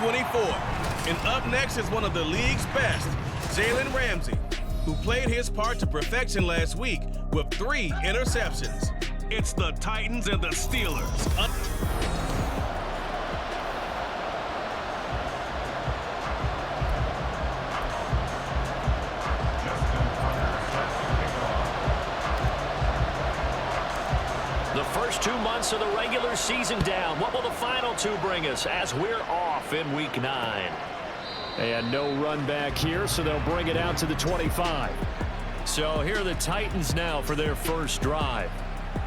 24. And up next is one of the league's best, Jalen Ramsey, who played his part to perfection last week with 3 interceptions. It's the Titans and the Steelers. The first 2 months of the regular season down. What will the final 2 bring us as we're off in Week 9? And no run back here, so they'll bring it out to the 25. So here are the Titans now for their first drive.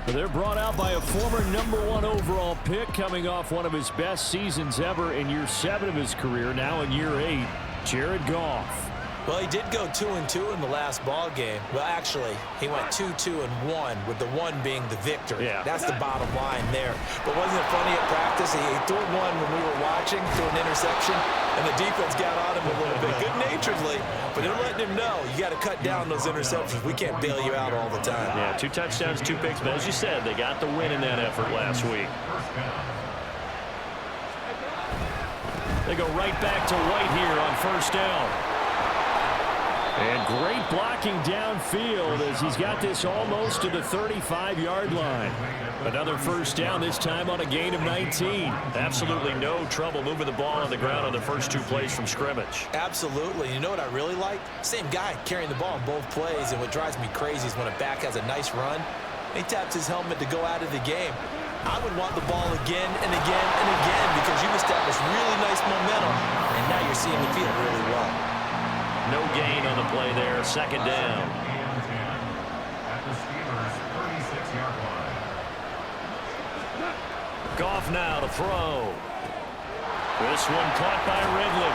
They're brought out by a former #1 overall pick coming off one of his best seasons ever in year 7 of his career, now in year 8, Jared Goff. Well, he did go 2-2 in the last ball game. Well, actually, he went 2-2-1, with the 1 being the victory. Yeah. That's the bottom line there. But wasn't it funny at practice? He threw one when we were watching, threw an interception, and the defense got on him a little bit, good-naturedly. But they're letting him know, you got to cut down those interceptions. We can't bail you out all the time. Yeah, 2 touchdowns, 2 picks. But as you said, they got the win in that effort last week. They go right back to White here on first down. And great blocking downfield as he's got this almost to the 35-yard line. Another first down, this time on a gain of 19. Absolutely no trouble moving the ball on the ground on the first 2 plays from scrimmage. Absolutely. You know what I really like? Same guy carrying the ball in both plays, and what drives me crazy is when a back has a nice run, he taps his helmet to go out of the game. I would want the ball again and again and again because you've established really nice momentum, and now you're seeing the field really well. No gain on the play there, second down. Goff now to throw. This one caught by Ridley.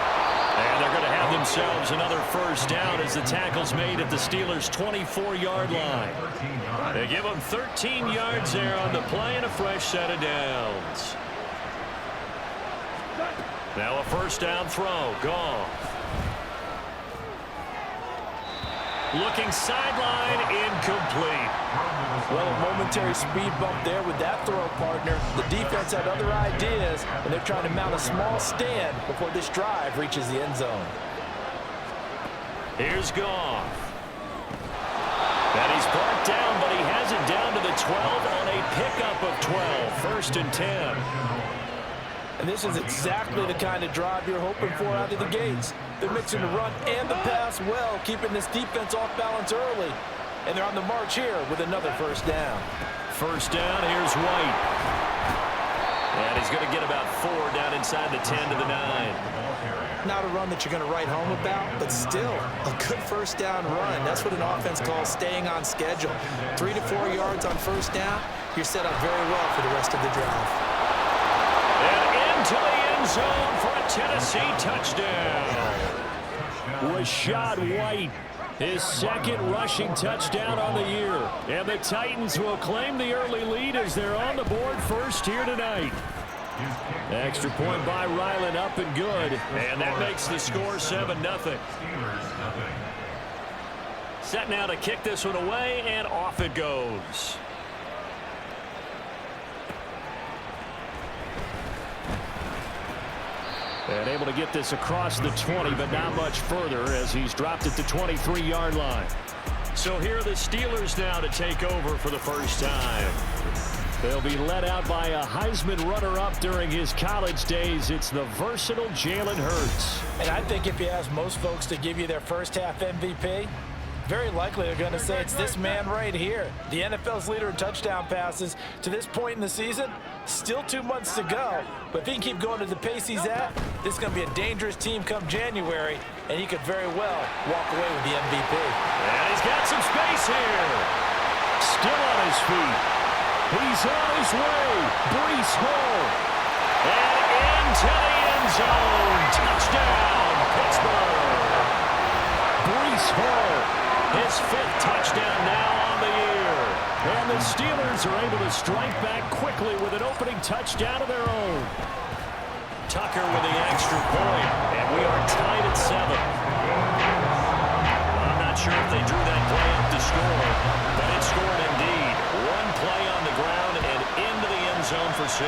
And they're going to have themselves another first down as the tackle's made at the Steelers' 24-yard line. They give them 13 yards there on the play and a fresh set of downs. Now a first down throw. Goff. Looking sideline, incomplete. Well, a momentary speed bump there with that throw, partner. The defense had other ideas, and they're trying to mount a small stand before this drive reaches the end zone. Here's Goff. And he's brought down, but he has it down to the 12 on a pickup of 12. First and 10. And this is exactly the kind of drive you're hoping for out of the gates. They're mixing the run and the pass well, keeping this defense off balance early. And they're on the march here with another first down. First down, here's White. And he's going to get about 4 down inside the 10 to the 9. Not a run that you're going to write home about, but still a good first down run. That's what an offense calls staying on schedule. 3 to 4 yards on first down, you're set up very well for the rest of the drive. And into the end zone for a Tennessee touchdown. Rashad White, his second rushing touchdown on the year. And the Titans will claim the early lead as they're on the board first here tonight. Extra point by Ryland, up and good. And that makes the score 7-0. Set now to kick this one away, and off it goes. And able to get this across the 20, but not much further as he's dropped at the 23-yard line. So here are the Steelers now to take over for the first time. They'll be led out by a Heisman runner-up during his college days. It's the versatile Jalen Hurts. And I think if you ask most folks to give you their first-half MVP, very likely they're going to say it's this man right here. The NFL's leader in touchdown passes to this point in the season. Still 2 months to go. But if he can keep going at the pace he's at, this is going to be a dangerous team come January, and he could very well walk away with the MVP. And he's got some space here. Still on his feet. He's on his way. Breece Hall. And into the end zone. Touchdown, Pittsburgh. Breece Hall. His 5th touchdown now on the year. And the Steelers are able to strike back quickly with an opening touchdown of their own. Tucker with the extra point, and we are tied at 7. I'm not sure if they drew that play up to score, but it scored indeed. One play on the ground and into the end zone down for 6.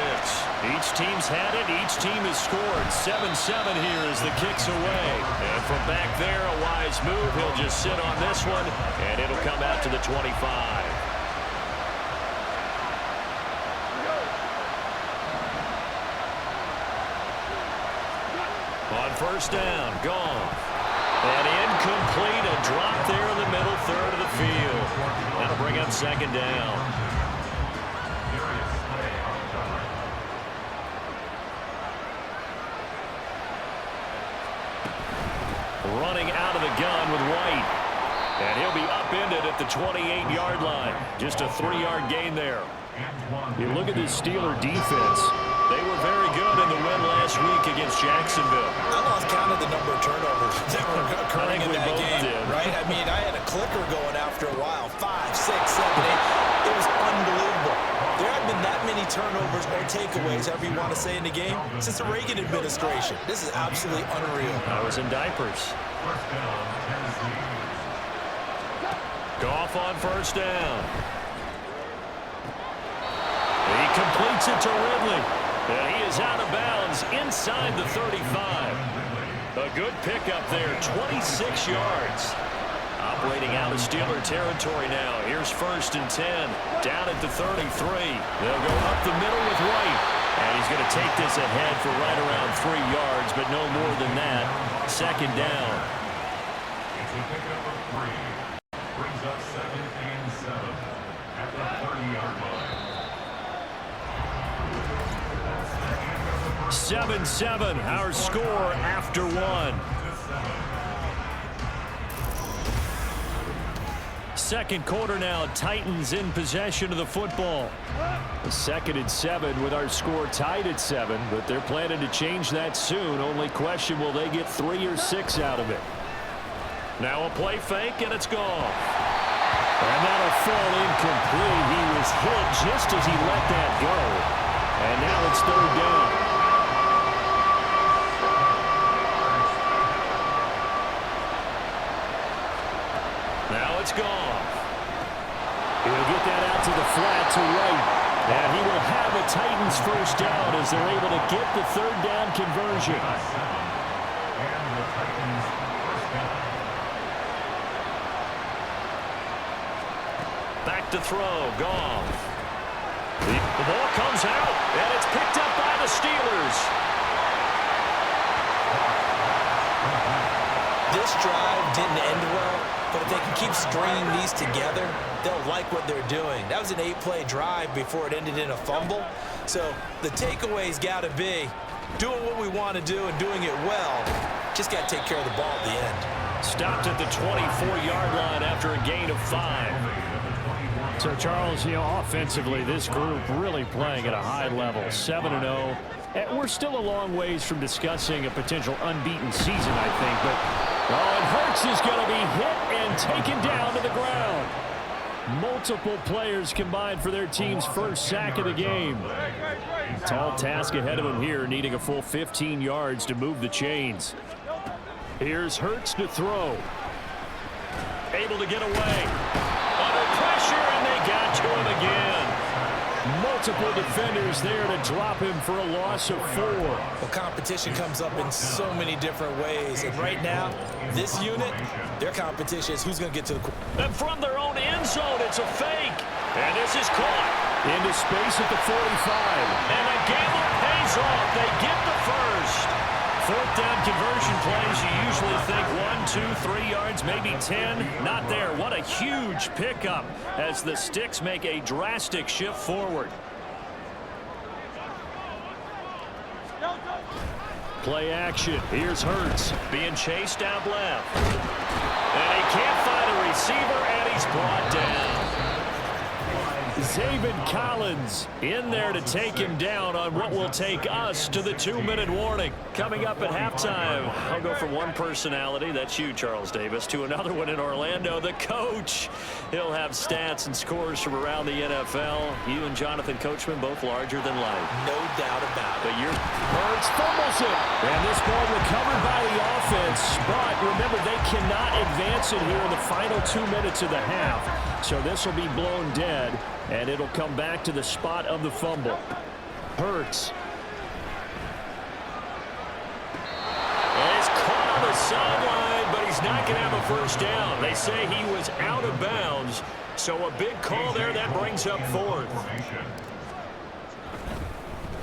Each team's had it. Each team has scored. 7-7 here as the kick's away. And from back there, a wise move. He'll just sit on this one, and it'll come out to the 25. On first down, gone. And incomplete, a drop there in the middle third of the field. That'll bring up second down. Running out of the gun with White. And he'll be upended at the 28-yard line. Just a 3-yard gain there. You look at this Steeler defense. They were very good in the win last week against Jacksonville. I lost count of the number of turnovers that were occurring in that game, right? I mean, I had a clicker going after a while. 5, 6, 7, 8. It was unbelievable. There haven't been that many turnovers or takeaways, however you want to say, in the game since the Reagan administration. This is absolutely unreal. I was in diapers. Goff on first down. He completes it to Ridley. And he is out of bounds inside the 35. A good pickup there, 26 yards. Operating out of Steeler territory now. Here's first and 10. Down at the 33. They'll go up the middle with White. And he's going to take this ahead for right around 3 yards, but no more than that. Second down. It's a pickup of 3. Brings up 2nd and 7 at the 30-yard line. 7-7, our score after 1. Second quarter now, Titans in possession of the football. 2nd and 7 with our score tied at 7, but they're planning to change that soon. Only question, will they get 3 or 6 out of it? Now a play fake, and it's gone. And that'll fall incomplete. He was hit just as he let that go. And now it's third down. Now it's gone. He'll get that out to the flat to White. And he will have a Titans first down as they're able to get the third down conversion. Back to throw, Goff. The ball comes out, and it's picked up by the Steelers. This drive didn't end well, but if they can keep stringing these together, they'll like what they're doing. That was an 8-play drive before it ended in a fumble. So the takeaway's got to be doing what we want to do and doing it well. Just got to take care of the ball at the end. Stopped at the 24-yard line after a gain of 5. So, Charles, offensively, this group really playing at a high level, 7-0. And we're still a long ways from discussing a potential unbeaten season, I think. But, and Hurts is going to be hit and taken down to the ground. Multiple players combined for their team's first sack of the game. Tall task ahead of him here, needing a full 15 yards to move the chains. Here's Hurts to throw. Able to get away. Under pressure, and they got to him again. Multiple defenders there to drop him for a loss of 4. Well, competition comes up in so many different ways. And right now, this unit, their competition is who's going to get to the... And from their own end zone, it's a fake. And this is caught. Into space at the 45. And a gamble pays off. They get the first. Fourth down conversion plays, you usually think 1, 2, 3 yards, maybe 10. Not there. What a huge pickup as the Sticks make a drastic shift forward. Play action. Here's Hurts. Being chased down left. And he can't find a receiver, and he's brought down. Zaven Collins in there to take him down on what will take us to the 2-minute warning. Coming up at halftime, I'll go from one personality, that's you, Charles Davis, to another one in Orlando, the coach. He'll have stats and scores from around the NFL. You and Jonathan Coachman both larger than life. No doubt about it. But you're... Hurts fumbles it. And this ball recovered by the offense. But remember, they cannot advance it here in the final 2 minutes of the half. So this will be blown dead, and it'll come back to the spot of the fumble. Hurts. And he's caught on the sideline, but he's not going to have a first down. They say he was out of bounds, so a big call there that brings up fourth.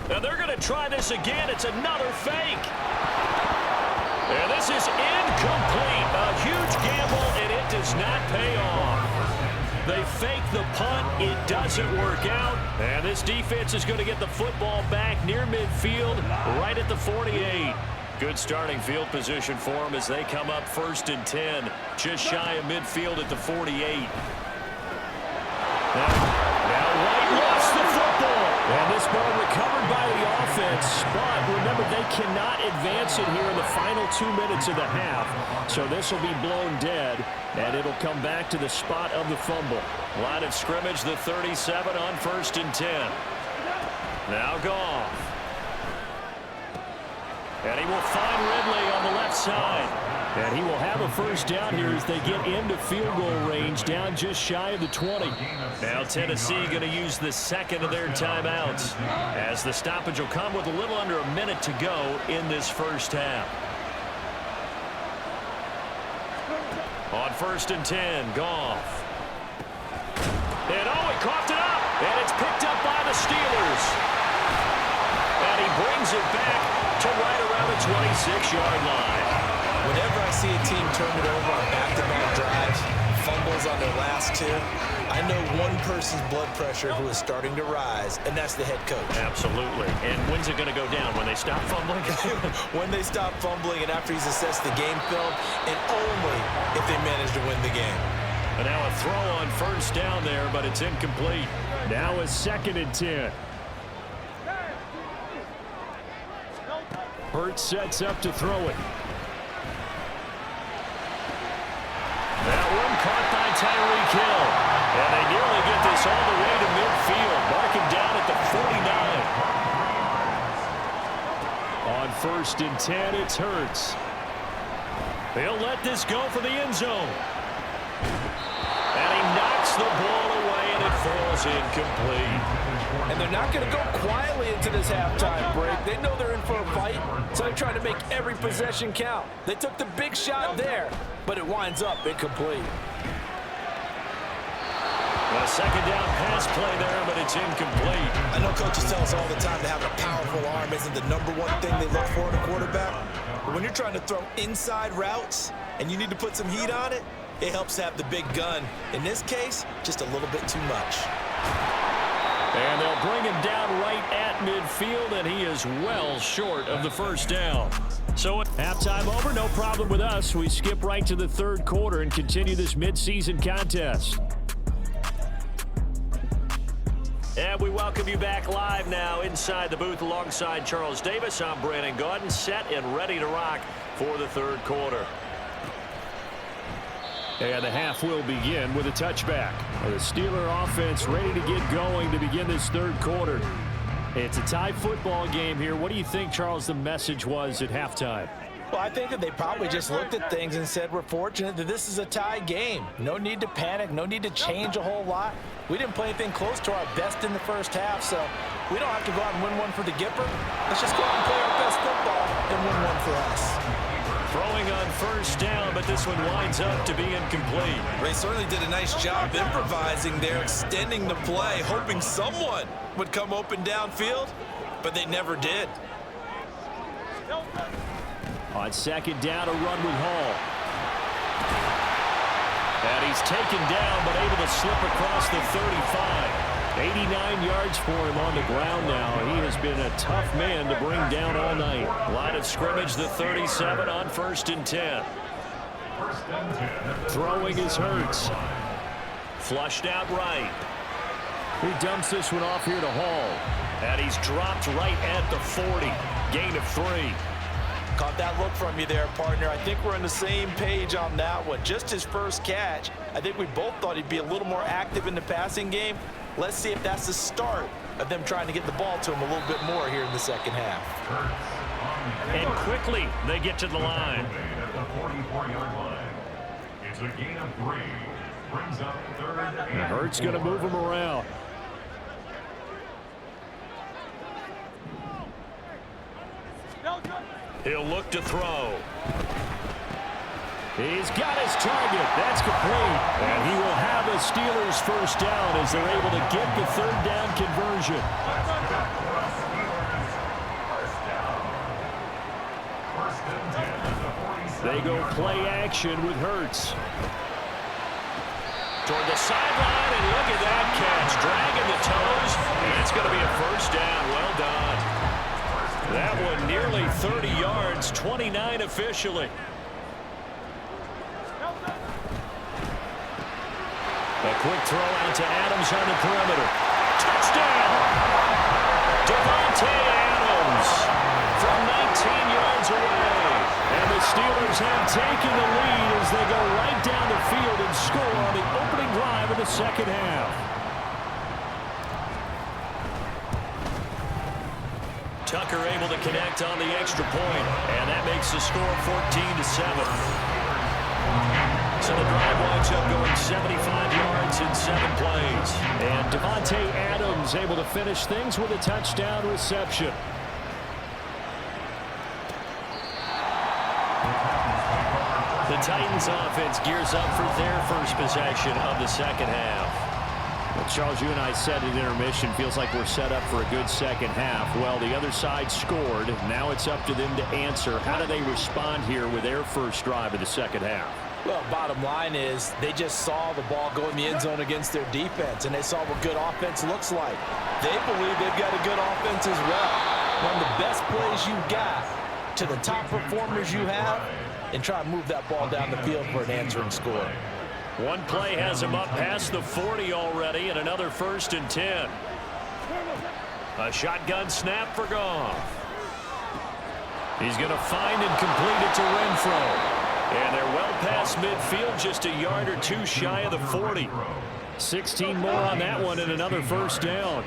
Now they're going to try this again. It's another fake. And this is incomplete. A huge gamble, and it does not pay off. They fake the punt. It doesn't work out. And this defense is going to get the football back near midfield, right at the 48. Good starting field position for them as they come up 1st and 10, just shy of midfield at the 48. Now White lost the football. And this ball recovered by the offense, but remember, they cannot advance it here in the final 2 minutes of the half. So this will be blown dead, and it'll come back to the spot of the fumble. Line of scrimmage, the 37 on 1st and 10. Now Goff. And he will find Ridley on the left side. And he will have a first down here as they get into field goal range, down just shy of the 20. Now Tennessee going to use the second of their timeouts, as the stoppage will come with a little under a minute to go in this first half. On 1st and 10, Goff. And he coughed it up, and it's picked up by the Steelers. And he brings it back to right around the 26-yard line. Whenever I see a team turn it over on back-to-back drives, fumbles on their last two, I know one person's blood pressure who is starting to rise, and that's the head coach. Absolutely. And when's it going to go down? When they stop fumbling? When they stop fumbling and after he's assessed the game film, and only if they manage to win the game. And now a throw on 1st down there, but it's incomplete. Now a 2nd and 10. Hurts sets up to throw it. That one caught by Tyreek Hill. And they nearly get this all the way to midfield. Mark him down at the 49. On 1st and 10, it's Hurts. They'll let this go for the end zone. And he knocks the ball away, and it falls incomplete. And they're not going to go quietly into this halftime break. They know they're in for a fight, so they're trying to make every possession count. They took the big shot there, but it winds up incomplete. A 2nd down pass play there, but it's incomplete. I know coaches tell us all the time that having a powerful arm isn't the #1 thing they look for in a quarterback. But when you're trying to throw inside routes and you need to put some heat on it, it helps have the big gun. In this case, just a little bit too much. And they'll bring him down right at midfield, and he is well short of the first down. So halftime over, no problem with us. We skip right to the 3rd quarter and continue this midseason contest. And we welcome you back live now inside the booth alongside Charles Davis. I'm Brandon Gaudin, set and ready to rock for the 3rd quarter. And the half will begin with a touchback. The Steeler offense ready to get going to begin this 3rd quarter. It's a tie football game here. What do you think, Charles, the message was at halftime? Well, I think that they probably just looked at things and said, we're fortunate that this is a tie game. No need to panic, no need to change a whole lot. We didn't play anything close to our best in the first half, so we don't have to go out and win one for the Gipper. Let's just go out and play our best football and win one for us. Throwing on 1st down, but this one winds up to be incomplete. Ray certainly did a nice job improvising there, extending the play, hoping someone would come open downfield, but they never did. On 2nd down, a run with Hall. And he's taken down, but able to slip across the 35. 89 yards for him on the ground now. He has been a tough man to bring down all night. Line of scrimmage, the 37 on 1st and 10. Throwing is Hurts. Flushed out right. He dumps this one off here to Hall. And he's dropped right at the 40. Gain of 3. Caught that look from you there, partner. I think we're on the same page on that one. Just his first catch. I think we both thought he'd be a little more active in the passing game. Let's see if that's the start of them trying to get the ball to him a little bit more here in the 2nd half. And quickly they get to the line. At the 44-yard line. It's a gain of 3. Brings up 3rd and Hurts going to move him around. He'll look to throw. He's got his target. That's complete. And he will have a Steelers first down as they're able to get the third down conversion. They go play action with Hurts. Toward the sideline, and look at that catch. Dragging the toes, and it's going to be a first down. Well done. That one nearly 30 yards, 29 officially. A quick throw out to Adams on the perimeter. Touchdown! Davante Adams from 19 yards away. And the Steelers have taken the lead as they go right down the field and score on the opening drive of the second half. Tucker able to connect on the extra point, and that makes the score 14-7. So the drive winds up going 75 yards in 7 plays. And Davante Adams able to finish things with a touchdown reception. The Titans offense gears up for their first possession of the second half. Well, Charles, you and I said at intermission, feels like we're set up for a good second half. Well, the other side scored. Now it's up to them to answer. How do they respond here with their first drive of the second half? Well, bottom line is they just saw the ball go in the end zone against their defense, and they saw what good offense looks like. They believe they've got a good offense as well. One of the best plays you got to the top performers you have, and try and move that ball down the field for an answering score. One play has him up past the 40 already, and another 1st and 10. A shotgun snap for Goff. He's going to find and complete it to Renfro. And they're well past midfield, just a yard or two shy of the 40. 16 more on that one and another first down.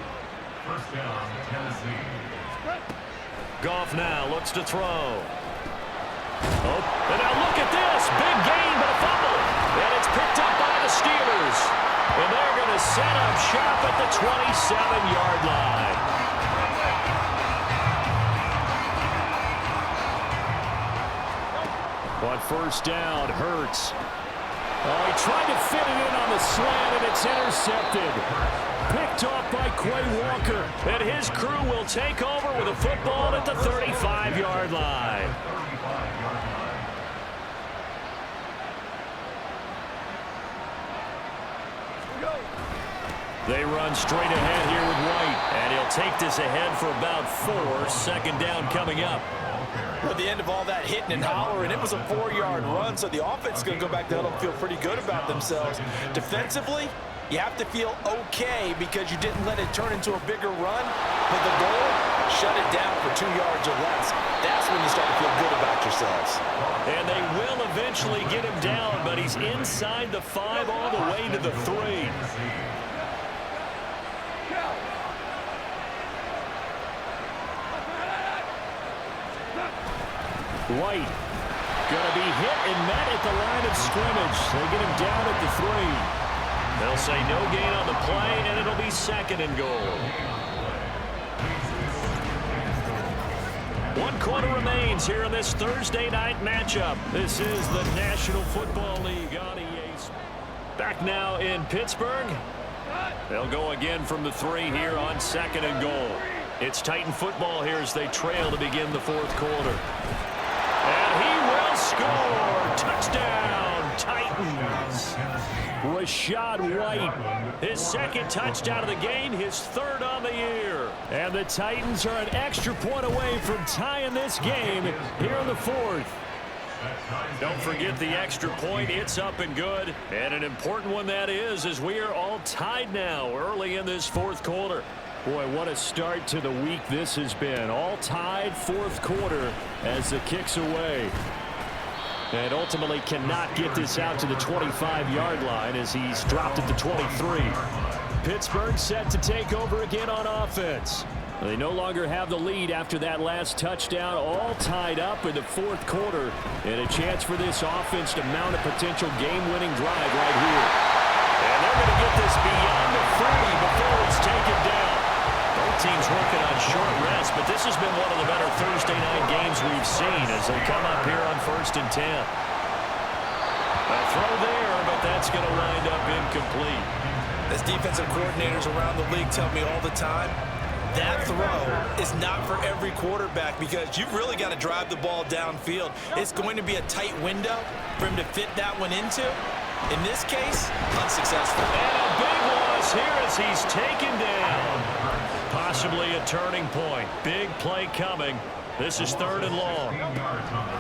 First down, Tennessee. Goff now looks to throw. Oh, and now look at this. Big gain, but a fumble. And it's picked up by the Steelers. And they're going to set up shop at the 27-yard line. On first down, Hurts. Oh, he tried to fit it in on the slant, and it's intercepted. Picked off by Quay Walker. And his crew will take over with a football at the 35-yard line. They run straight ahead here with White. And he'll take this ahead for about 4. Second down coming up. At the end of all that hitting and hollering, it was a 4-yard run, so the offense is going to go back down and feel pretty good about themselves. Defensively, you have to feel okay because you didn't let it turn into a bigger run, but the goal, shut it down for 2 yards or less. That's when you start to feel good about yourselves. And they will eventually get him down, but he's inside the 5 all the way to the 3. White going to be hit and met at the line of scrimmage. They get him down at the 3. They'll say no gain on the play, and it'll be 2nd and goal. 1 quarter remains here in this Thursday night matchup. This is the National Football League on EA. Back now in Pittsburgh. They'll go again from the 3 here on 2nd and goal. It's Titan football here as they trail to begin the 4th quarter. And he will score. Touchdown, Titans. Rachaad White, his 2nd touchdown of the game, his 3rd on the year. And the Titans are an extra point away from tying this game here in the 4th. Don't forget the extra point. It's up and good. And an important one that is, as we are all tied now early in this 4th quarter. Boy, what a start to the week this has been. All tied 4th quarter as the kick's away. And ultimately cannot get this out to the 25-yard line as he's dropped at the 23. Pittsburgh set to take over again on offense. They no longer have the lead after that last touchdown. All tied up in the 4th quarter. And a chance for this offense to mount a potential game-winning drive right here. And they're going to get this beyond the 30 before it's taken down. Both teams working on short rest, but this has been one of the better Thursday night games we've we've seen as they come up here on 1st and 10. A throw there, but that's going to wind up incomplete. As defensive coordinators around the league tell me all the time, that throw is not for every quarterback because you've really got to drive the ball downfield. It's going to be a tight window for him to fit that one into. In this case, unsuccessful. And a big loss here as he's taken down. Possibly a turning point. Big play coming. This is 3rd and long.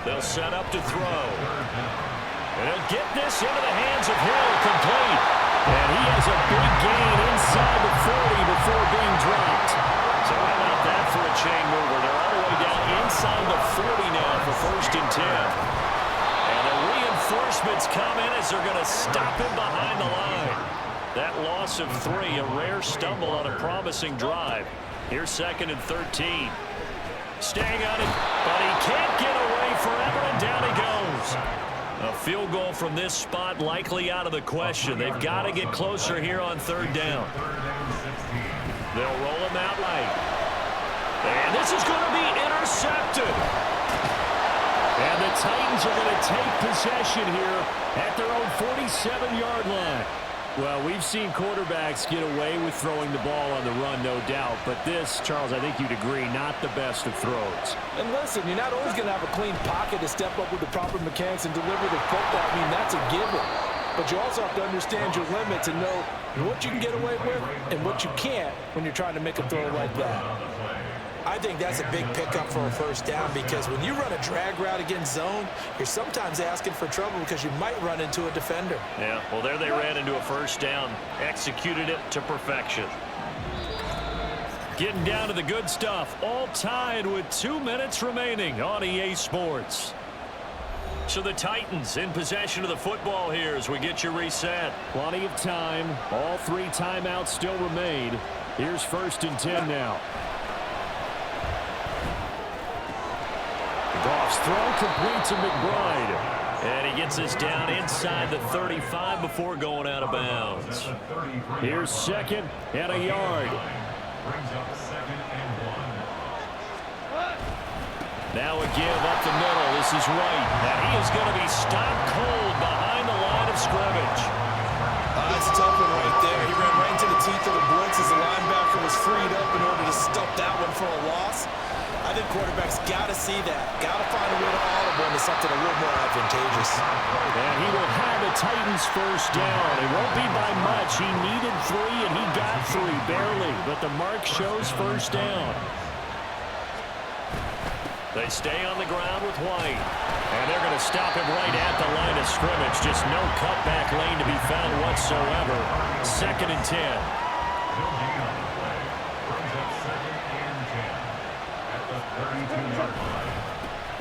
They'll set up to throw. And he'll get this into the hands of Hill, complete. And he has a big gain inside the 40 before being dropped. So how about that for a chain mover? They're all the way down inside the 40 now for 1st and 10. And the reinforcements come in as they're going to stop him behind the line. That loss of 3, a rare stumble on a promising drive. Here's 2nd and 13. Staying on it, but he can't get away forever, and down he goes. A field goal from this spot likely out of the question. They've got to get closer here on 3rd down. They'll roll him out right. And this is going to be intercepted. And the Titans are going to take possession here at their own 47-yard line. Well, we've seen quarterbacks get away with throwing the ball on the run, no doubt. But this, Charles, I think you'd agree, not the best of throws. And listen, you're not always going to have a clean pocket to step up with the proper mechanics and deliver the football. I mean, that's a given. But you also have to understand your limits and know what you can get away with and what you can't when you're trying to make a throw like that. I think that's a big pickup for a 1st down because when you run a drag route against zone, you're sometimes asking for trouble because you might run into a defender. Yeah, well, there they ran into a 1st down, executed it to perfection. Getting down to the good stuff, all tied with 2 minutes remaining on EA Sports. So the Titans in possession of the football here as we get you reset. Plenty of time. All 3 timeouts still remain. Here's 1st and 10 now. Goff's throw complete to McBride. And he gets us down inside the 35 before going out of bounds. Here's 2nd and a yard. Now a give up the middle. This is White. And he is going to be stopped cold behind the line of scrimmage. That's a tough one right there. He ran right into the teeth of the blitz as the linebacker was freed up in order to stop that one for a loss. I think quarterbacks got to see that. Got to find a way to audible into something a little more advantageous. And he will have the Titans 1st down. It won't be by much. He needed 3, and he got 3, barely. But the mark shows 1st down. They stay on the ground with White. And they're going to stop him right at the line of scrimmage. Just no cutback lane to be found whatsoever. 2nd and 10.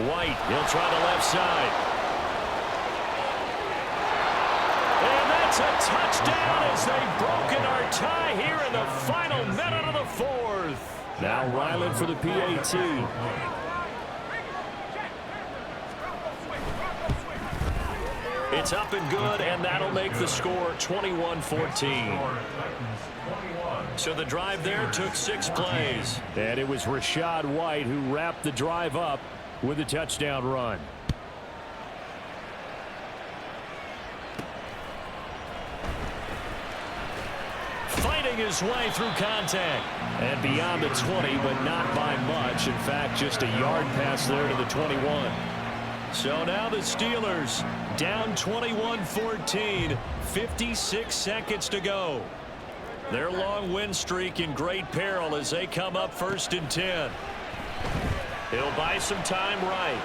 White, he'll try the left side. And that's a touchdown as they've broken our tie here in the final minute of the 4th. Now Ryland for the PAT. It's up and good, and that'll make the score 21-14. So the drive there took 6 plays. And it was Rachaad White who wrapped the drive up with a touchdown run. Fighting his way through contact. And beyond the 20, but not by much. In fact, just a yard pass there to the 21. So now the Steelers down 21-14, 56 seconds to go. Their long win streak in great peril as they come up 1st and 10. He'll buy some time right.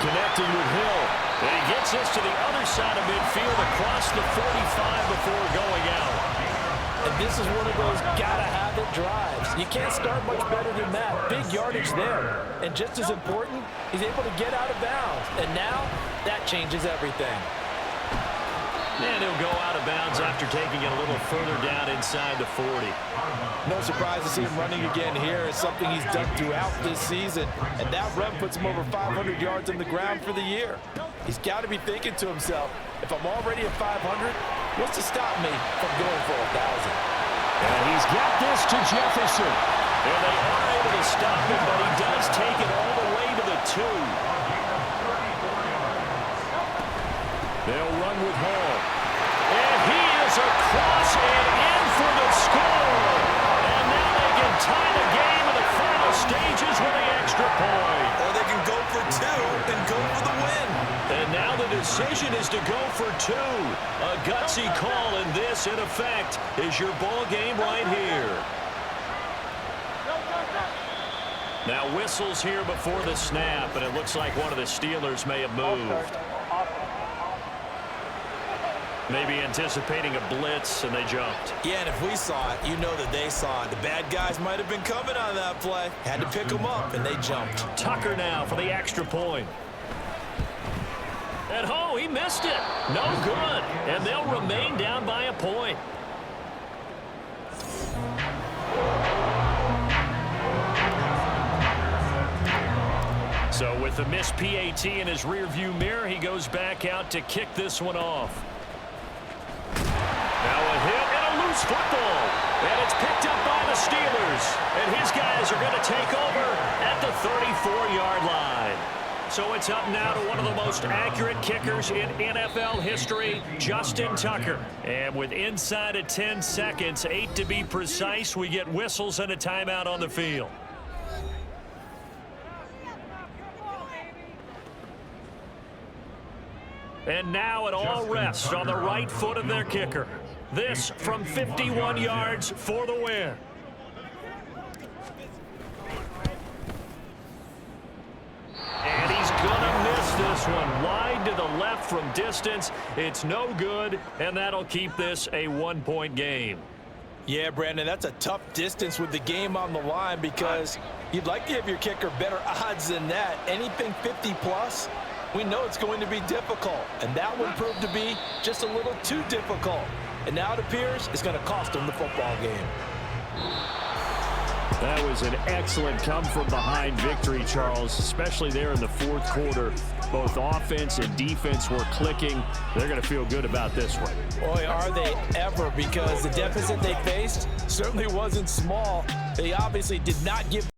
Connecting with Hill. And he gets us to the other side of midfield across the 45 before going out. And this is one of those gotta-have-it drives. You can't start much better than that. Big yardage there. And just as important, he's able to get out of bounds. And now, that changes everything. And he'll go out of bounds after taking it a little further down inside the 40. No surprise to see him running again here. It's something he's done throughout this season. And that run puts him over 500 yards on the ground for the year. He's got to be thinking to himself, if I'm already at 500, what's to stop me from going for 1,000? And he's got this to Jefferson. And they are able to stop him, but he does take it all the way to the 2. They'll run with Hall. And he is across and in for the score. And now they can tie the game in the final stages with the extra point. Or they can go for 2 and go for the win. And now the decision is to go for 2. A gutsy call, and this, in effect, is your ball game right here. Now whistles here before the snap, and it looks like one of the Steelers may have moved. Maybe anticipating a blitz, and they jumped. Yeah, and if we saw it, you know that they saw it. The bad guys might have been coming on that play. Had to pick them up, and they jumped. Tucker now for the extra point. And oh, he missed it. No good. And they'll remain down by a point. So with the missed PAT in his rearview mirror, he goes back out to kick this one off. Now a hit and a loose football. And it's picked up by the Steelers. And his guys are going to take over at the 34-yard line. So it's up now to one of the most accurate kickers in NFL history, Justin Tucker. And with inside of 10 seconds, 8 to be precise, we get whistles and a timeout on the field. And now it all rests on the right foot of their kicker. This from 51 yards for the win. And he's gonna miss this one wide to the left from distance. It's no good, and that'll keep this a 1-point game. Yeah, Brandon, that's a tough distance with the game on the line because you'd like to give your kicker better odds than that. Anything 50-plus, we know it's going to be difficult, and that one proved to be just a little too difficult. And now it appears it's going to cost him the football game. That was an excellent come-from-behind victory, Charles, especially there in the fourth quarter. Both offense and defense were clicking. They're going to feel good about this one. Boy, are they ever, because the deficit they faced certainly wasn't small. They obviously did not give